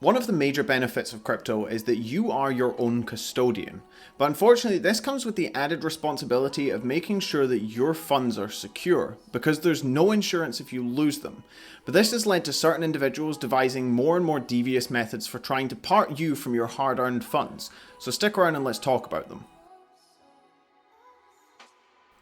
One of the major benefits of crypto is that you are your own custodian, but unfortunately this comes with the added responsibility of making sure that your funds are secure, because there's no insurance if you lose them. But this has led to certain individuals devising more and more devious methods for trying to part you from your hard-earned funds, so stick around and let's talk about them.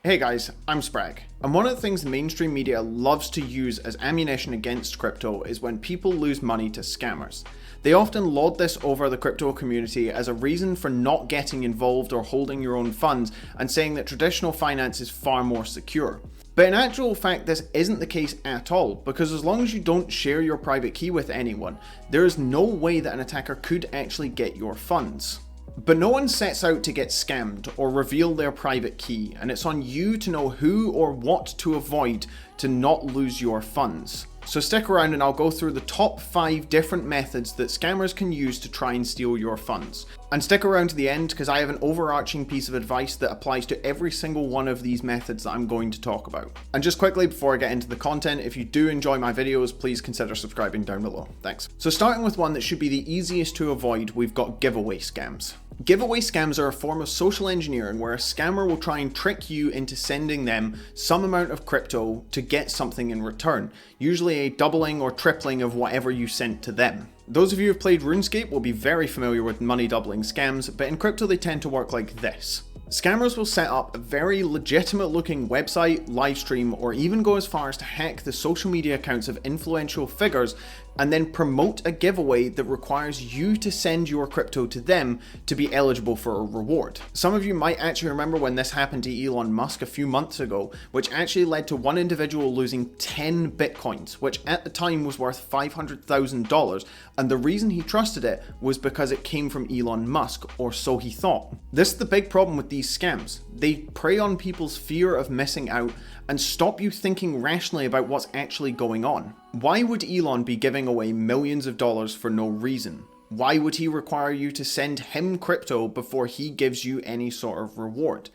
Hey guys, I'm Sprague, and one of the things the mainstream media loves to use as ammunition against crypto is when people lose money to scammers. They often laud this over the crypto community as a reason for not getting involved or holding your own funds, and saying that traditional finance is far more secure. But in actual fact, this isn't the case at all, because as long as you don't share your private key with anyone, there is no way that an attacker could actually get your funds. But no one sets out to get scammed or reveal their private key, and it's on you to know who or what to avoid to not lose your funds. So stick around and I'll go through the top 5 different methods that scammers can use to try and steal your funds. And stick around to the end because I have an overarching piece of advice that applies to every single one of these methods that I'm going to talk about. And just quickly before I get into the content, if you do enjoy my videos, please consider subscribing down below. Thanks. So starting with one that should be the easiest to avoid, we've got giveaway scams. Giveaway scams are a form of social engineering where a scammer will try and trick you into sending them some amount of crypto to get something in return, usually a doubling or tripling of whatever you sent to them. Those of you who have played RuneScape will be very familiar with money doubling scams, but in crypto they tend to work like this. Scammers will set up a very legitimate looking website, livestream, or even go as far as to hack the social media accounts of influential figures and then promote a giveaway that requires you to send your crypto to them to be eligible for a reward. Some of you might actually remember when this happened to Elon Musk a few months ago, which actually led to one individual losing 10 bitcoins, which at the time was worth $500,000, and the reason he trusted it was because it came from Elon Musk, or so he thought. This is the big problem with these scams. They prey on people's fear of missing out and stop you thinking rationally about what's actually going on. Why would Elon be giving away millions of dollars for no reason? Why would he require you to send him crypto before he gives you any sort of reward?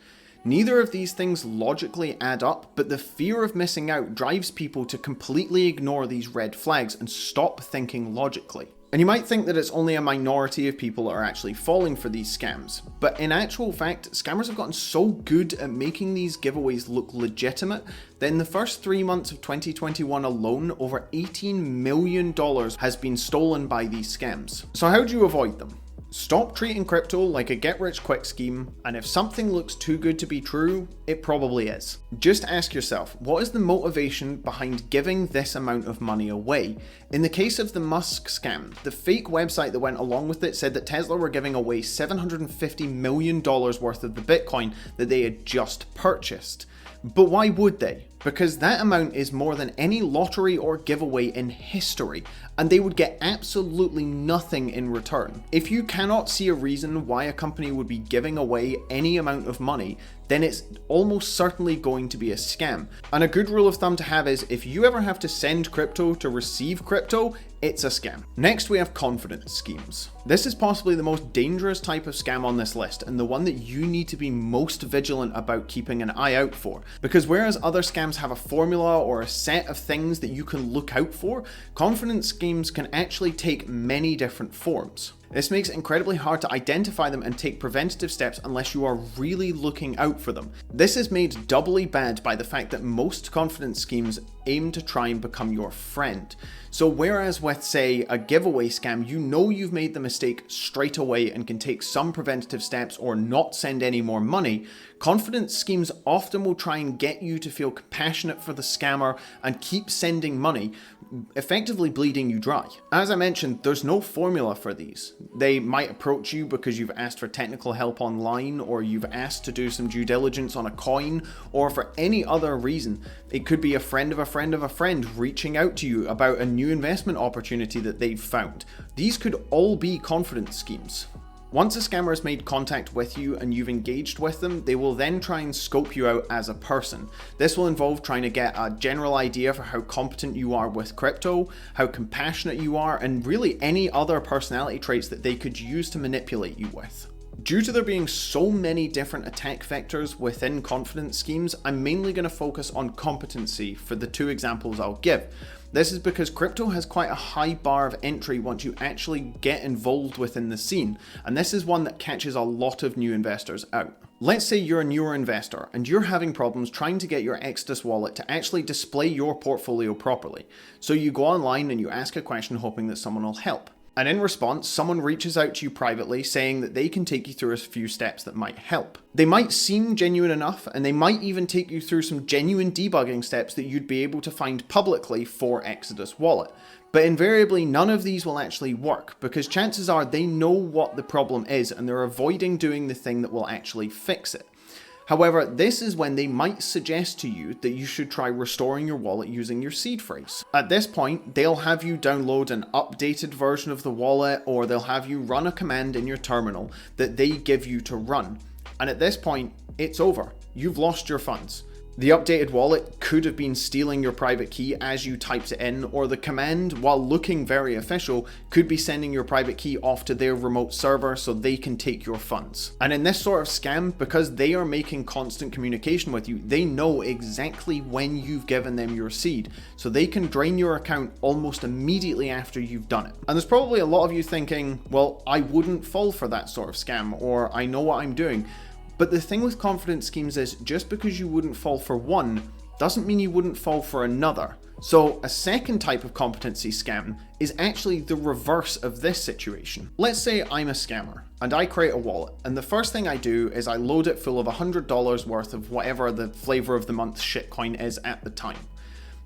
Neither of these things logically add up, but the fear of missing out drives people to completely ignore these red flags and stop thinking logically. And you might think that it's only a minority of people that are actually falling for these scams, but in actual fact, scammers have gotten so good at making these giveaways look legitimate that in the first 3 months of 2021 alone, over $18 million has been stolen by these scams. So how do you avoid them? Stop treating crypto like a get-rich-quick scheme, and if something looks too good to be true, it probably is. Just ask yourself, what is the motivation behind giving this amount of money away? In the case of the Musk scam, the fake website that went along with it said that Tesla were giving away $750 million worth of the Bitcoin that they had just purchased. But why would they? Because that amount is more than any lottery or giveaway in history, and they would get absolutely nothing in return. If you cannot see a reason why a company would be giving away any amount of money, then it's almost certainly going to be a scam. And a good rule of thumb to have is, if you ever have to send crypto to receive crypto, it's a scam. Next we have confidence schemes. This is possibly the most dangerous type of scam on this list, and the one that you need to be most vigilant about keeping an eye out for. Because whereas other scams have a formula or a set of things that you can look out for, confidence schemes can actually take many different forms. This makes it incredibly hard to identify them and take preventative steps unless you are really looking out for them. This is made doubly bad by the fact that most confidence schemes aim to try and become your friend. So whereas with, say, a giveaway scam, you know you've made the mistake straight away and can take some preventative steps or not send any more money, confidence schemes often will try and get you to feel compassionate for the scammer and keep sending money, effectively bleeding you dry. As I mentioned, there's no formula for these. They might approach you because you've asked for technical help online, or you've asked to do some due diligence on a coin, or for any other reason. It could be a friend of a friend of a friend reaching out to you about a new investment opportunity that they've found. These could all be confidence schemes. Once a scammer has made contact with you and you've engaged with them, they will then try and scope you out as a person. This will involve trying to get a general idea for how competent you are with crypto, how compassionate you are, and really any other personality traits that they could use to manipulate you with. Due to there being so many different attack vectors within confidence schemes, I'm mainly going to focus on competency for the 2 examples I'll give. This is because crypto has quite a high bar of entry once you actually get involved within the scene, and this is one that catches a lot of new investors out. Let's say you're a newer investor and you're having problems trying to get your Exodus wallet to actually display your portfolio properly. So you go online and you ask a question hoping that someone will help. And in response, someone reaches out to you privately saying that they can take you through a few steps that might help. They might seem genuine enough, and they might even take you through some genuine debugging steps that you'd be able to find publicly for Exodus Wallet. But invariably, none of these will actually work, because chances are they know what the problem is and they're avoiding doing the thing that will actually fix it. However, this is when they might suggest to you that you should try restoring your wallet using your seed phrase. At this point, they'll have you download an updated version of the wallet, or they'll have you run a command in your terminal that they give you to run. And at this point, it's over. You've lost your funds. The updated wallet could have been stealing your private key as you typed it in, or the command, while looking very official, could be sending your private key off to their remote server so they can take your funds. And in this sort of scam, because they are making constant communication with you, they know exactly when you've given them your seed, so they can drain your account almost immediately after you've done it. And there's probably a lot of you thinking, well, I wouldn't fall for that sort of scam, or I know what I'm doing. But the thing with confidence schemes is, just because you wouldn't fall for one, doesn't mean you wouldn't fall for another. So a second type of competency scam is actually the reverse of this situation. Let's say I'm a scammer and I create a wallet, and the first thing I do is I load it full of $100 worth of whatever the flavor of the month shitcoin is at the time.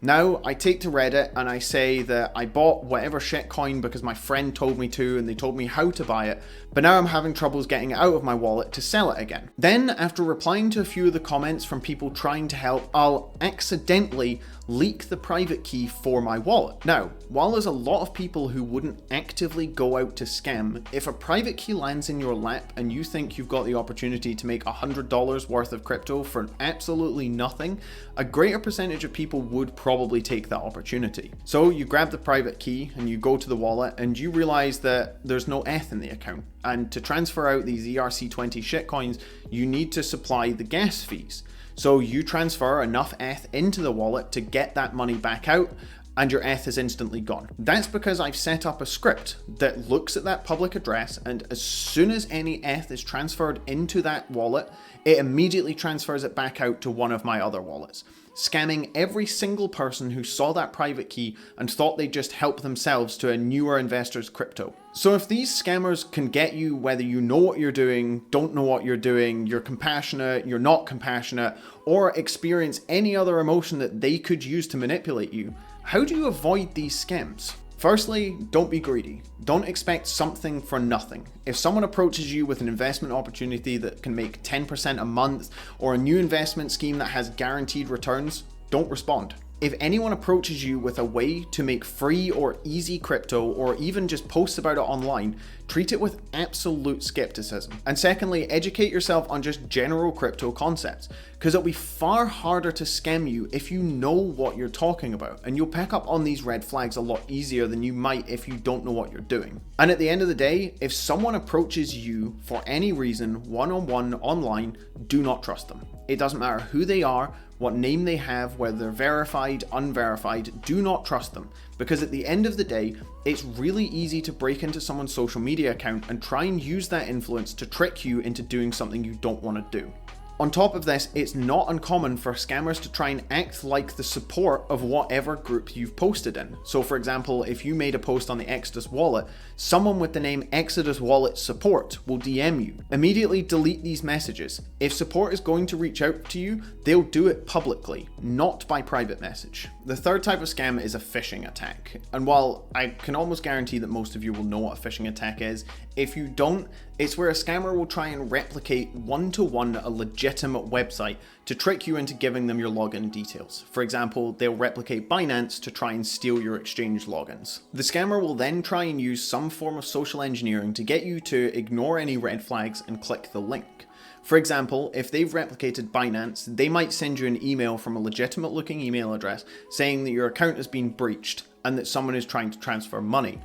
Now I take to Reddit and I say that I bought whatever shitcoin because my friend told me to and they told me how to buy it, but now I'm having troubles getting it out of my wallet to sell it again. Then, after replying to a few of the comments from people trying to help, I'll accidentally leak the private key for my wallet. Now, while there's a lot of people who wouldn't actively go out to scam, if a private key lands in your lap and you think you've got the opportunity to make $100 worth of crypto for absolutely nothing, a greater percentage of people would probably take that opportunity. So you grab the private key and you go to the wallet and you realize that there's no ETH in the account. And to transfer out these ERC20 shitcoins, you need to supply the gas fees. So you transfer enough ETH into the wallet to get that money back out, and your ETH is instantly gone. That's because I've set up a script that looks at that public address, and as soon as any ETH is transferred into that wallet, it immediately transfers it back out to one of my other wallets, scamming every single person who saw that private key and thought they'd just help themselves to a newer investor's crypto. So if these scammers can get you whether you know what you're doing, don't know what you're doing, you're compassionate, you're not compassionate, or experience any other emotion that they could use to manipulate you, how do you avoid these scams? Firstly, don't be greedy. Don't expect something for nothing. If someone approaches you with an investment opportunity that can make 10% a month, or a new investment scheme that has guaranteed returns, don't respond. If anyone approaches you with a way to make free or easy crypto, or even just post about it online, treat it with absolute skepticism. And secondly, educate yourself on just general crypto concepts, because it'll be far harder to scam you if you know what you're talking about, and you'll pick up on these red flags a lot easier than you might if you don't know what you're doing. And at the end of the day, if someone approaches you for any reason one-on-one online, do not trust them. It doesn't matter who they are, what name they have, whether they're verified, unverified, do not trust them. Because at the end of the day, it's really easy to break into someone's social media account and try and use that influence to trick you into doing something you don't want to do. On top of this, it's not uncommon for scammers to try and act like the support of whatever group you've posted in. So for example, if you made a post on the Exodus wallet, someone with the name Exodus Wallet Support will DM you. Immediately delete these messages. If support is going to reach out to you, they'll do it publicly, not by private message. The third type of scam is a phishing attack. And while I can almost guarantee that most of you will know what a phishing attack is, if you don't, it's where a scammer will try and replicate one-to-one a legitimate website to trick you into giving them your login details. For example, they'll replicate Binance to try and steal your exchange logins. The scammer will then try and use some form of social engineering to get you to ignore any red flags and click the link. For example, if they've replicated Binance, they might send you an email from a legitimate looking email address saying that your account has been breached and that someone is trying to transfer money.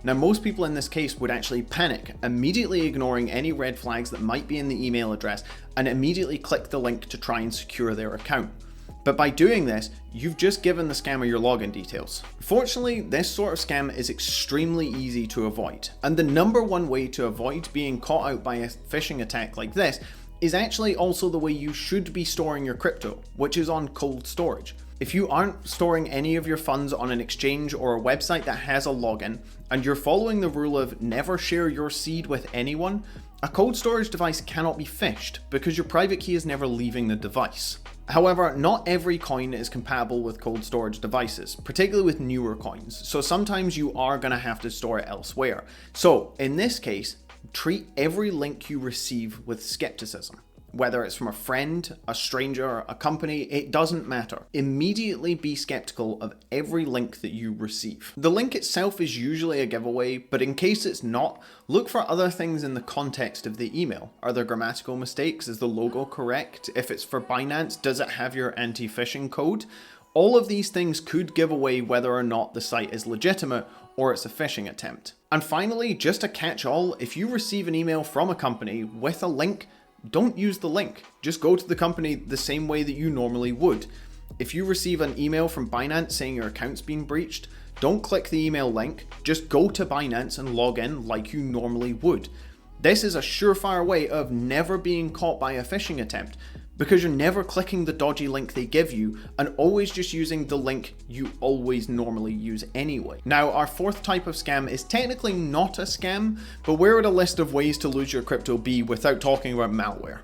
Now, most people in this case would actually panic, immediately ignoring any red flags that might be in the email address, and immediately click the link to try and secure their account. But by doing this, you've just given the scammer your login details. Fortunately, this sort of scam is extremely easy to avoid, and the number one way to avoid being caught out by a phishing attack like this is actually also the way you should be storing your crypto, which is on cold storage. If you aren't storing any of your funds on an exchange or a website that has a login, and you're following the rule of never share your seed with anyone, a cold storage device cannot be phished because your private key is never leaving the device. However, not every coin is compatible with cold storage devices, particularly with newer coins, so sometimes you are going to have to store it elsewhere. So in this case, treat every link you receive with skepticism. Whether it's from a friend, a stranger, a company, it doesn't matter. Immediately be skeptical of every link that you receive. The link itself is usually a giveaway, but in case it's not, look for other things in the context of the email. Are there grammatical mistakes? Is the logo correct? If it's for Binance, does it have your anti-phishing code? All of these things could give away whether or not the site is legitimate or it's a phishing attempt. And finally, just a catch-all, if you receive an email from a company with a link, don't use the link. Just go to the company the same way that you normally would. If you receive an email from Binance saying your account's been breached, don't click the email link, just go to Binance and log in like you normally would. This is a surefire way of never being caught by a phishing attempt, because you're never clicking the dodgy link they give you and always just using the link you always normally use anyway. Now, our fourth type of scam is technically not a scam, but where would a list of ways to lose your crypto be without talking about malware?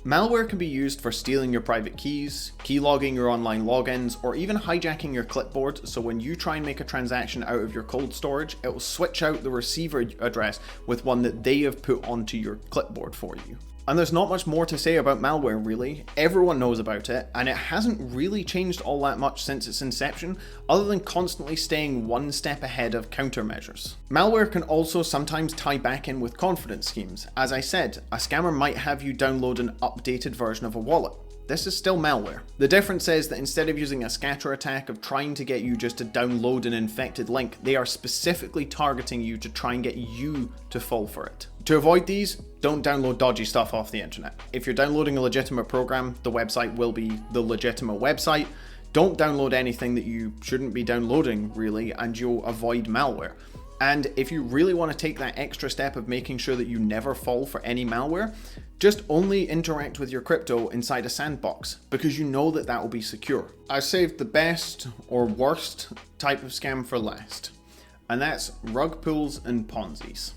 Malware can be used for stealing your private keys, keylogging your online logins, or even hijacking your clipboard, so when you try and make a transaction out of your cold storage, it will switch out the receiver address with one that they have put onto your clipboard for you. And there's not much more to say about malware really. Everyone knows about it, and it hasn't really changed all that much since its inception, other than constantly staying one step ahead of countermeasures. Malware can also sometimes tie back in with confidence schemes. As I said, a scammer might have you download an updated version of a wallet. This is still malware. The difference is that instead of using a scatter attack of trying to get you just to download an infected link, they are specifically targeting you to try and get you to fall for it. To avoid these, don't download dodgy stuff off the internet. If you're downloading a legitimate program, the website will be the legitimate website. Don't download anything that you shouldn't be downloading really, and you'll avoid malware. And if you really want to take that extra step of making sure that you never fall for any malware, just only interact with your crypto inside a sandbox, because you know that that will be secure. I saved the best or worst type of scam for last, and that's rug pulls and Ponzis.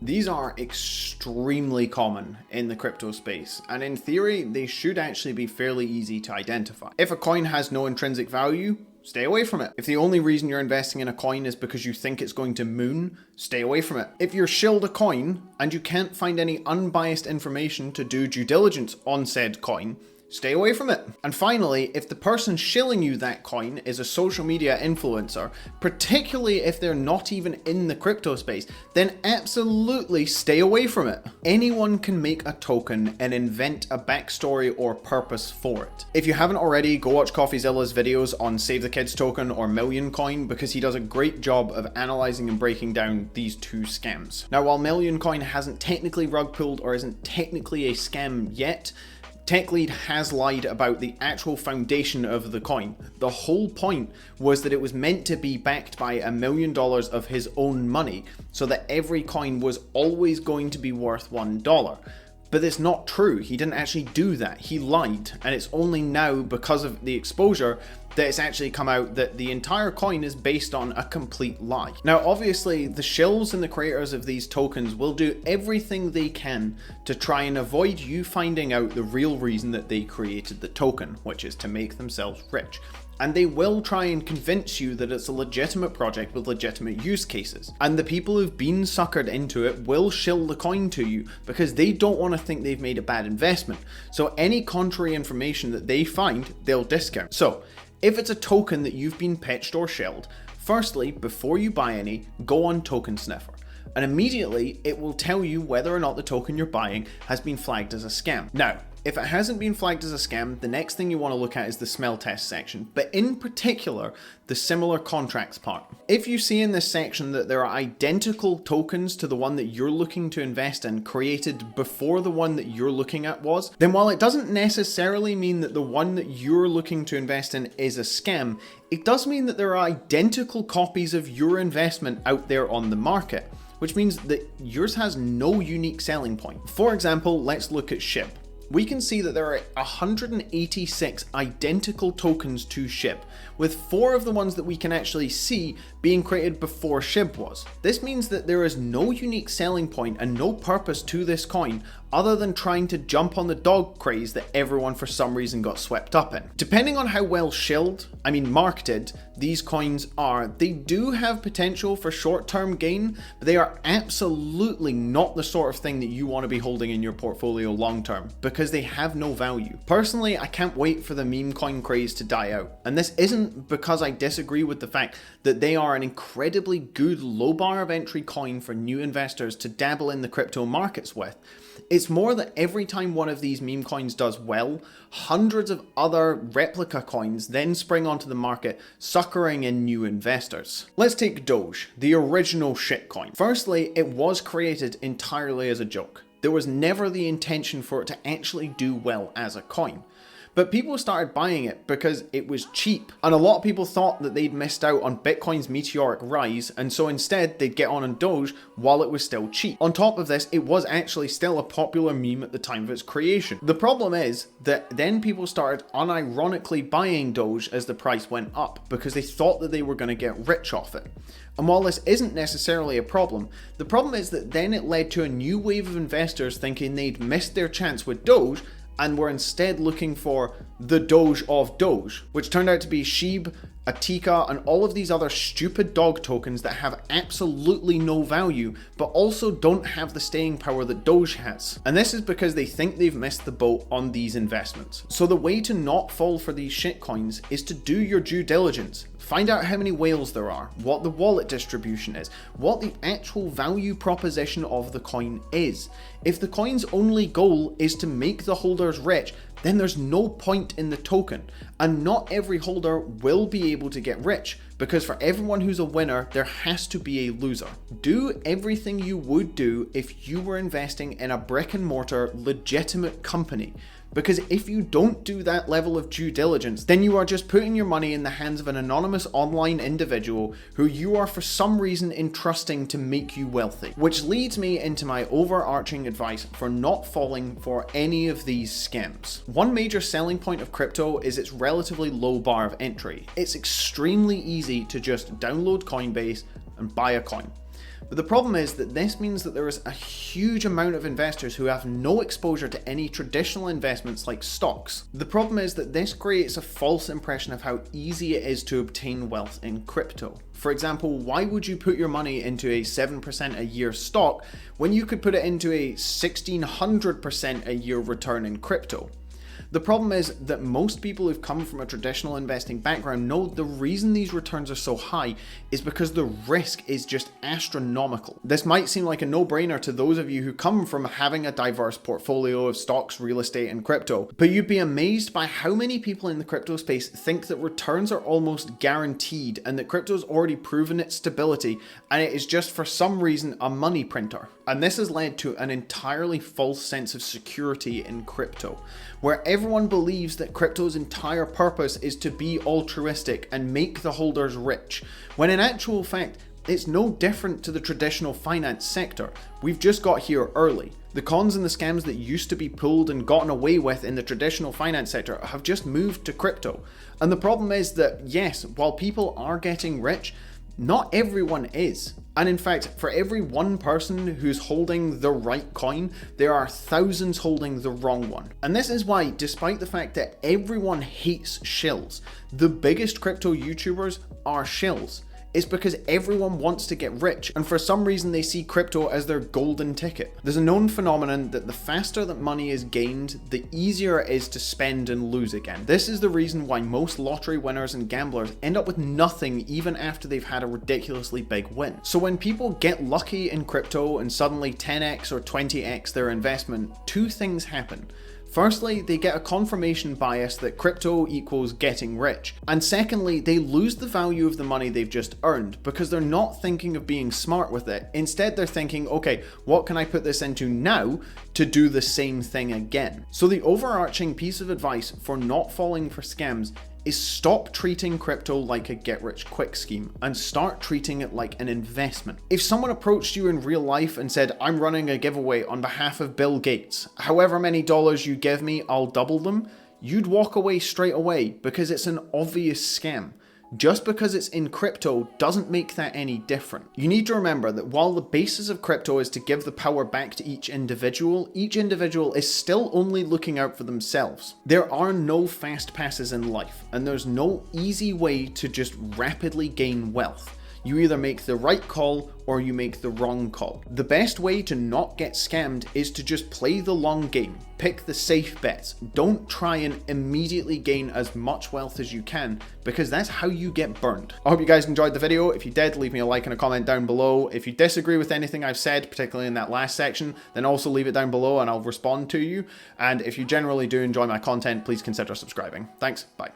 These are extremely common in the crypto space, and in theory, they should actually be fairly easy to identify. If a coin has no intrinsic value, stay away from it. If the only reason you're investing in a coin is because you think it's going to moon, stay away from it. If you're shilled a coin and you can't find any unbiased information to do due diligence on said coin, stay away from it. And finally, if the person shilling you that coin is a social media influencer, particularly if they're not even in the crypto space, then absolutely stay away from it. Anyone can make a token and invent a backstory or purpose for it. If you haven't already, go watch CoffeeZilla's videos on Save the Kids token or Million Coin, because he does a great job of analyzing and breaking down these two scams. Now, while Million Coin hasn't technically rug pulled or isn't technically a scam yet, TechLead has lied about the actual foundation of the coin. The whole point was that it was meant to be backed by $1 million of his own money, so that every coin was always going to be worth $1. But it's not true. He didn't actually do that. He lied, and it's only now, because of the exposure, that it's actually come out that the entire coin is based on a complete lie. Now, obviously, the shills and the creators of these tokens will do everything they can to try and avoid you finding out the real reason that they created the token, which is to make themselves rich. And they will try and convince you that it's a legitimate project with legitimate use cases. And the people who've been suckered into it will shill the coin to you because they don't want to think they've made a bad investment. So any contrary information that they find, they'll discount. So if it's a token that you've been pitched or shilled, firstly, before you buy any, go on Token Sniffer. And immediately it will tell you whether or not the token you're buying has been flagged as a scam. Now, If it hasn't been flagged as a scam, the next thing you want to look at is the smell test section, but in particular, the similar contracts part. If you see in this section that there are identical tokens to the one that you're looking to invest in created before the one that you're looking at was, then while it doesn't necessarily mean that the one that you're looking to invest in is a scam, it does mean that there are identical copies of your investment out there on the market, which means that yours has no unique selling point. For example, let's look at SHIB. We can see that there are 186 identical tokens to SHIB, with 4 of the ones that we can actually see being created before SHIB was. This means that there is no unique selling point and no purpose to this coin other than trying to jump on the dog craze that everyone for some reason got swept up in. Depending on how well marketed these coins are, they do have potential for short-term gain, but they are absolutely not the sort of thing that you want to be holding in your portfolio long-term, because they have no value. Personally, I can't wait for the meme coin craze to die out, and this isn't because I disagree with the fact that they are an incredibly good low bar of entry coin for new investors to dabble in the crypto markets with. It's more that every time one of these meme coins does well, hundreds of other replica coins then spring onto the market, suckering in new investors. Let's take Doge, the original shitcoin. Firstly, it was created entirely as a joke. There was never the intention for it to actually do well as a coin. But people started buying it because it was cheap, and a lot of people thought that they'd missed out on Bitcoin's meteoric rise, and so instead they'd get on Doge while it was still cheap. On top of this, it was actually still a popular meme at the time of its creation. The problem is that then people started unironically buying Doge as the price went up because they thought that they were going to get rich off it. And while this isn't necessarily a problem, the problem is that then it led to a new wave of investors thinking they'd missed their chance with Doge and were instead looking for the Doge of Doge, which turned out to be SHIB, Atika, and all of these other stupid dog tokens that have absolutely no value, but also don't have the staying power that Doge has. And this is because they think they've missed the boat on these investments. So the way to not fall for these shitcoins is to do your due diligence. Find out how many whales there are, what the wallet distribution is, what the actual value proposition of the coin is. If the coin's only goal is to make the holders rich, then there's no point in the token, and not every holder will be able to get rich, because for everyone who's a winner, there has to be a loser. Do everything you would do if you were investing in a brick and mortar legitimate company. Because if you don't do that level of due diligence, then you are just putting your money in the hands of an anonymous online individual who you are for some reason entrusting to make you wealthy. Which leads me into my overarching advice for not falling for any of these scams. One major selling point of crypto is its relatively low bar of entry. It's extremely easy to just download Coinbase and buy a coin. But the problem is that this means that there is a huge amount of investors who have no exposure to any traditional investments like stocks. The problem is that this creates a false impression of how easy it is to obtain wealth in crypto. For example, why would you put your money into a 7% a year stock when you could put it into a 1600% a year return in crypto? The problem is that most people who've come from a traditional investing background know the reason these returns are so high is because the risk is just astronomical. This might seem like a no-brainer to those of you who come from having a diverse portfolio of stocks, real estate, and crypto, but you'd be amazed by how many people in the crypto space think that returns are almost guaranteed and that crypto's already proven its stability and it is just for some reason a money printer. And this has led to an entirely false sense of security in crypto, where everyone believes that crypto's entire purpose is to be altruistic and make the holders rich, when in actual fact, it's no different to the traditional finance sector. We've just got here early. The cons and the scams that used to be pulled and gotten away with in the traditional finance sector have just moved to crypto. And the problem is that, yes, while people are getting rich, not everyone is. And in fact, for every one person who's holding the right coin, there are thousands holding the wrong one. And this is why, despite the fact that everyone hates shills, the biggest crypto YouTubers are shills. It's because everyone wants to get rich, and for some reason they see crypto as their golden ticket. There's a known phenomenon that the faster that money is gained, the easier it is to spend and lose again. This is the reason why most lottery winners and gamblers end up with nothing even after they've had a ridiculously big win. So when people get lucky in crypto and suddenly 10x or 20x their investment, two things happen. Firstly, they get a confirmation bias that crypto equals getting rich. And secondly, they lose the value of the money they've just earned because they're not thinking of being smart with it. Instead, they're thinking, okay, what can I put this into now to do the same thing again? So the overarching piece of advice for not falling for scams is stop treating crypto like a get-rich-quick scheme and start treating it like an investment. If someone approached you in real life and said, I'm running a giveaway on behalf of Bill Gates, however many dollars you give me, I'll double them, you'd walk away straight away because it's an obvious scam. Just because it's in crypto doesn't make that any different. You need to remember that while the basis of crypto is to give the power back to each individual is still only looking out for themselves. There are no fast passes in life, and there's no easy way to just rapidly gain wealth. You either make the right call or you make the wrong call. The best way to not get scammed is to just play the long game. Pick the safe bets. Don't try and immediately gain as much wealth as you can, because that's how you get burned. I hope you guys enjoyed the video. If you did, leave me a like and a comment down below. If you disagree with anything I've said, particularly in that last section, then also leave it down below and I'll respond to you. And if you generally do enjoy my content, please consider subscribing. Thanks, bye.